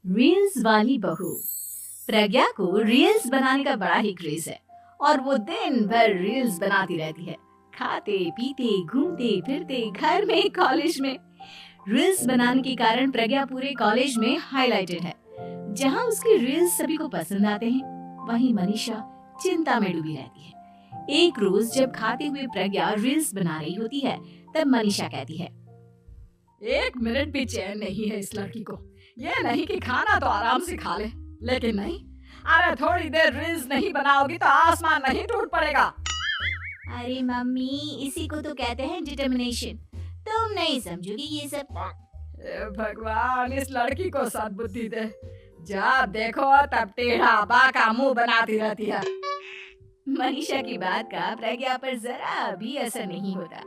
Reels वाली बहू। प्रज्ञा को रील्स बनाने का बड़ा ही क्रेज है और वो दिन भर रील्स बनाती रहती है। खाते पीते घूमते फिरते घर में कॉलेज में रील्स बनाने के कारण प्रज्ञा पूरे कॉलेज में हाईलाइटेड है। जहां उसकी रील्स सभी को पसंद आते हैं, वहीं मनीषा चिंता में डूबी रहती है। एक रोज जब खाते हुए प्रज्ञा रील्स बना रही होती है, तब मनीषा कहती है, एक मिनट भी चैन नहीं है इस लड़की को। ये नहीं कि खाना तो आराम से खा ले, लेकिन नहीं, अरे थोड़ी देर रील्स नहीं बनाओगी तो आसमान नहीं टूट पड़ेगा। अरे मम्मी, इसी को तो कहते हैं डिटर्मिनेशन। तुम नहीं समझोगी ये सब। भगवान, इस लड़की को सद्बुद्धि दे। जब देखो तब टेढ़ा बाका मुंह बनाती रहती है। मनीषा की बात का प्रज्ञा पर जरा भी असर नहीं होता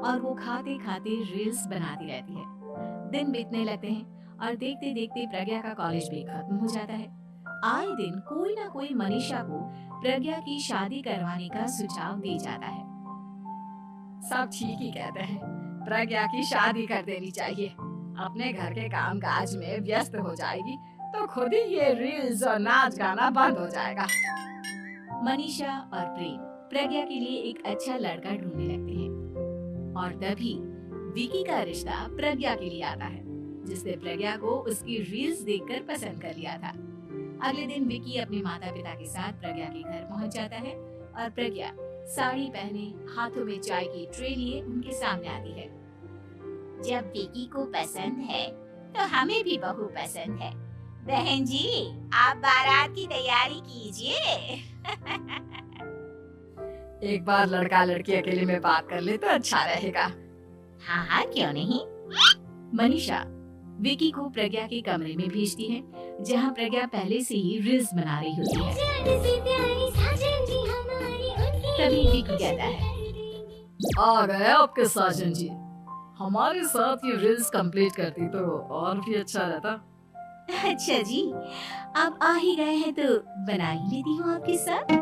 और वो खाते खाते रील्स बनाती रहती है। दिन बीतने लगते हैं और देखते देखते प्रज्ञा का कॉलेज भी खत्म हो जाता है। आए दिन कोई ना कोई मनीषा को प्रज्ञा की शादी करवाने का सुझाव दे जाता है। सब ठीक ही कहते हैं, प्रज्ञा की शादी कर देनी चाहिए। अपने घर के कामकाज में व्यस्त हो जाएगी तो खुद ही ये रील्स और नाच गाना बंद हो जाएगा। मनीषा और प्रेम प्रज्ञा के लिए एक अच्छा लड़का ढूंढने लगते हैं और तभी विकी का रिश्ता प्रज्ञा के लिए आता है, जिसने प्रज्ञा को उसकी रील्स देखकर पसंद कर लिया था। अगले दिन विकी अपने माता पिता के साथ प्रज्ञा के घर पहुंच जाता है और प्रज्ञा साड़ी पहने हाथों में चाय की ट्रे लिए उनके सामने आती है। जब विकी को पसंद है तो हमें भी बहू पसंद है। बहन जी, आप बारात की तैयारी कीजिए। एक बार लड़का लड़की अकेले में बात कर ले तो अच्छा रहेगा। हाँ हाँ, क्यों नहीं। मनीषा विकी को प्रज्ञा के कमरे में भेजती है, जहाँ प्रज्ञा पहले से ही रील्स बना रही होती है। तभी विकी कहता है, आ गए आपके साजन जी। हमारे साथ ये रील्स कंप्लीट करती तो और भी अच्छा रहता। अच्छा जी, आप आ ही गए हैं तो बना ही लेती हूँ आपके साथ।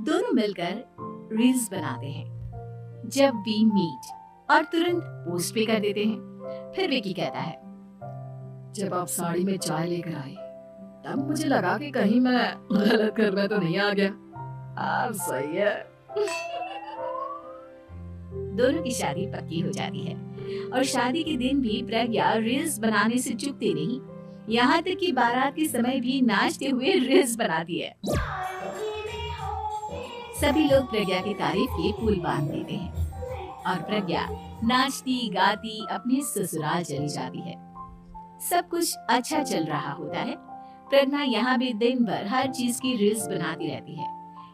दोनों मिलकर रील्स बनाते हैं। जब वी मीट और तुरंत पोस्ट भी कर देते हैं। फिर विकी कहता है, जब आप साड़ी में चाय लेकर आई तब मुझे लगा कि कहीं मैं गलत घर में तो नहीं आ गया। अब सही है। दोनों की शादी पक्की हो जाती है और शादी के दिन भी प्रज्ञा रील्स बनाने से चूकती नहीं, यहाँ तक कि बारात के समय भी नाचते हुए रील्स बनाती है। सभी लोग प्रज्ञा की तारीफ के पुल बांध देते हैं और प्रज्ञा नाचती गाती अपने ससुराल चली जाती है। सब कुछ अच्छा चल रहा होता है। प्रज्ञा यहाँ भी दिन भर हर चीज की रील्स बनाती रहती है,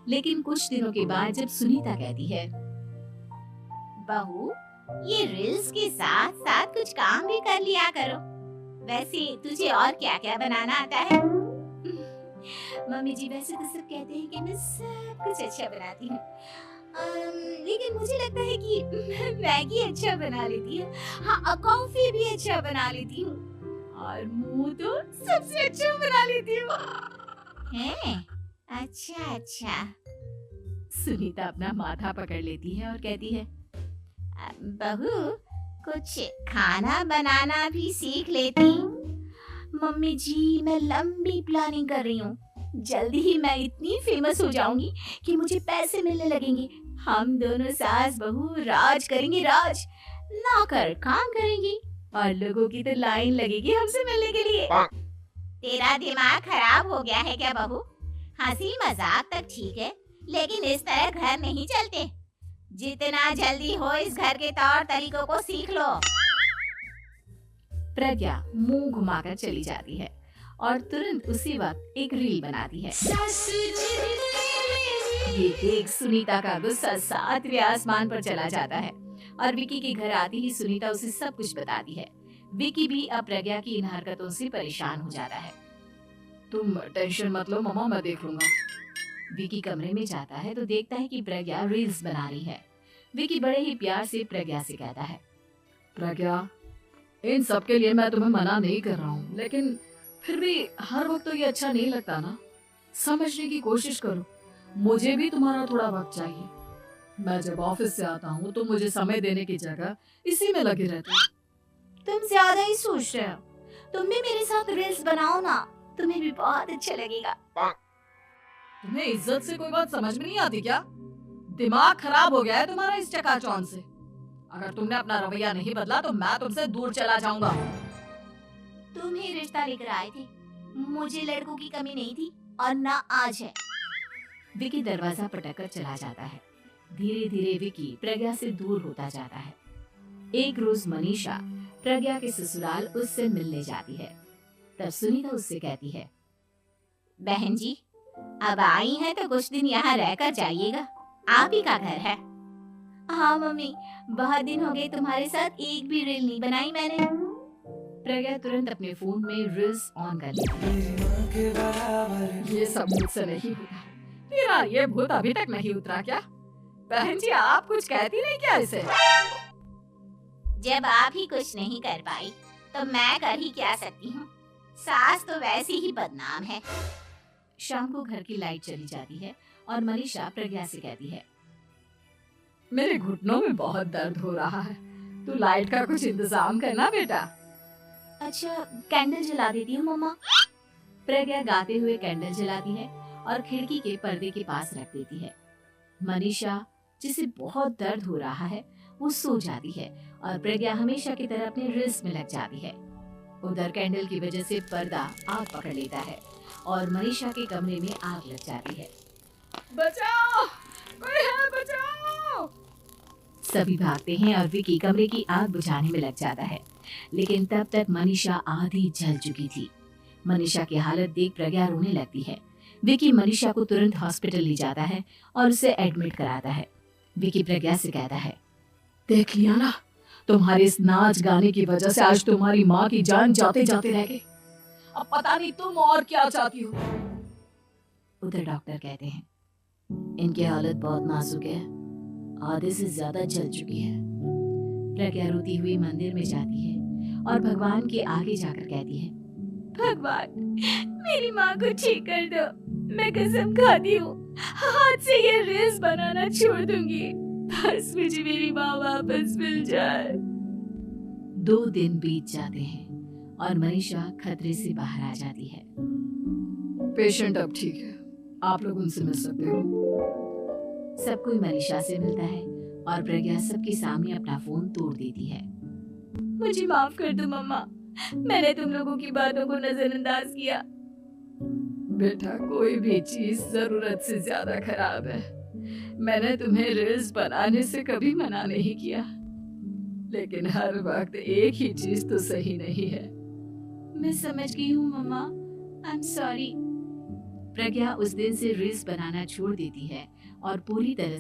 लेकिन कुछ दिनों के बाद जब सुनीता कहती है, बहू, ये रील्स के साथ साथ कुछ काम भी कर लिया करो। वैसे तुझे और क्या क्या बनाना आता है? मम्मी जी, वैसे तो सब कहते हैं कि मैं सब कुछ अच्छा बनाती हूँ, लेकिन मुझे लगता है कि मैगी अच्छा बना लेती हूँ। हाँ, कॉफी भी अच्छा बना लेती हूँ और मुंह तो सबसे अच्छा बना लेती हूँ। हैं? अच्छा अच्छा। सुनीता अपना माथा पकड़ लेती है और कहती है, बहू, कुछ खाना बनाना भी सीख लेती। मम्मी जी, मैं लंबी प्लानिंग कर रही हूँ। जल्दी ही मैं इतनी फेमस हो जाऊंगी कि मुझे पैसे मिलने लगेंगे। हम दोनों सास बहू राज करेंगे, राज। नौकर काम करेंगी और लोगों की तो लाइन लगेगी हमसे मिलने के लिए। तेरा दिमाग खराब हो गया है क्या बहू? हंसी मजाक तक ठीक है, लेकिन इस तरह घर नहीं चलते। जितना जल्दी हो इस घर के तौर तरीकों को सीख लो। प्रज्ञा मुंह घुमाकर चली जाती है और तुरंत उसी वक्त एक रील बनाती है। ये देख सुनीता का गुस्सा सातवें आसमान पर चला जाता है और विकी के घर आती ही सुनीता उसे सब कुछ बताती है। विकी भी अब प्रज्ञा की इन हरकतों से परेशान हो जाता है। तुम टेंशन मत लो मम्मा, मैं देख लूंगा। विकी कमरे में जाता है तो देखता है कि प्रज्ञा रील्स बना रही है। विकी बड़े ही प्यार से प्रज्ञा से कहता है, प्रज्ञा, इन सब के लिए मैं तुम्हें मना नहीं कर रहा हूँ, लेकिन फिर भी हर वक्त तो ये अच्छा नहीं लगता ना। समझने की कोशिश करो, मुझे भी तुम्हारा थोड़ा वक्त चाहिए। मैं जब ऑफिस से आता हूँ तो मुझे समय देने की जगह इसी में लगे रहते हो। तुम ज्यादा ही सोच रहे हो। तुम भी मेरे साथ रील्स बनाओ ना, तुम्हें भी बहुत अच्छा लगेगा। तुम्हें इज्जत से कोई बात समझ में नहीं आती क्या? दिमाग खराब हो गया है तुम्हारा इस चकाचौंध से। अगर तुमने अपना रवैया नहीं बदला तो मैं तुमसे दूर चला जाऊंगा। तुम ही रिश्ता लेकर आए थे, मुझे लड़कों की कमी नहीं थी और ना आज है। विकी दरवाजा पटककर चला जाता है। धीरे धीरे विकी प्रज्ञा से दूर होता जाता है। एक रोज मनीषा प्रज्ञा के ससुराल उससे मिलने जाती है। तब सुनीता उससे कहती है, बहन जी, अब आई हैं तो कुछ दिन यहाँ रहकर जाइएगा, आप ही का घर है। हाँ मम्मी, बहुत दिन हो गए तुम्हारे साथ एक भी रील नहीं बनाई मैंने। प्रज्ञा तुरंत अपने फोन में रील्स ऑन कर लेती है। ये सब मुझसे नहीं होता। तेरा ये भूत अभी तक नहीं उतरा क्या? बहन जी आप कुछ कहती नहीं क्या इसे? जब आप ही कुछ नहीं कर पाई तो मैं कर ही क्या सकती हूँ। सास तो वैसी ही बदनाम है। शाम को घर की लाइट चली जाती है और मनीषा प्रज्ञा से कहती है, मेरे घुटनों में बहुत दर्द हो रहा है, तू लाइट का कुछ इंतजाम करना बेटा। अच्छा कैंडल जला देती हूँ मम्मा। प्रज्ञा गाते हुए कैंडल जलाती है और खिड़की के पर्दे के पास रख देती है। मनीषा जिसे बहुत दर्द हो रहा है वो सो जाती है और प्रज्ञा हमेशा की तरह अपने रील्स में लग जाती है। उधर कैंडल की वजह से पर्दा आग पकड़ लेता है और मनीषा के कमरे में आग लग जाती है। बचाओ, कोई है बचाओ। सभी भागते हैं और विकी कमरे की आग बुझाने में लग जाता है, लेकिन तब तक मनीषा आधी जल चुकी थी। मनीषा की हालत देख प्रज्ञा रोने लगती है। विकी मनीषा को तुरंत हॉस्पिटल ले जाता है और उसे एडमिट कराता है। विकी प्रज्ञा से कहता है, देख लिया ना, तुम्हारे इस नाच गाने की वजह से आज तुम्हारी माँ की जान जाते जाते रह गई। अब पता नहीं तुम और क्या चाहती हो। उधर डॉक्टर कहते हैं, इनकी हालत बहुत नाजुक है, आधे से ज्यादा जल चुकी है। प्रज्ञा रोती हुई मंदिर में जाती है और भगवान के आगे जाकर कहती है, भगवान मेरी माँ को ठीक कर दो, मैं कसम खाती हूँ हाथ से ये रील्स बनाना छोड़ दूंगी, बस मुझे मेरी माँ वापस मिल जाए। 2 दिन बीत जाते हैं और मनीषा खतरे से बाहर आ जाती है। पेशेंट अब ठीक है, आप लोग उनसे मिल सकते हो। सब कोई मनीषा से मिलता है और प्रज्ञा सबके सामने अपना फोन तोड़ देती है। मुझे माफ कर दो मम्मा, मैंने तुम लोगों की बातों को नजरअंदाज किया। बेटा कोई भी चीज जरूरत से ज्यादा खराब है। मैंने तुम्हें रील्स बनाने से कभी मना नहीं किया, लेकिन हर वक्त एक ही चीज तो सही नहीं है। मैं समझ गई हूँ मम्मा, आई एम सॉरी। प्रज्ञा उस दिन से रील्स बनाना छोड़ देती है और पूरी तरह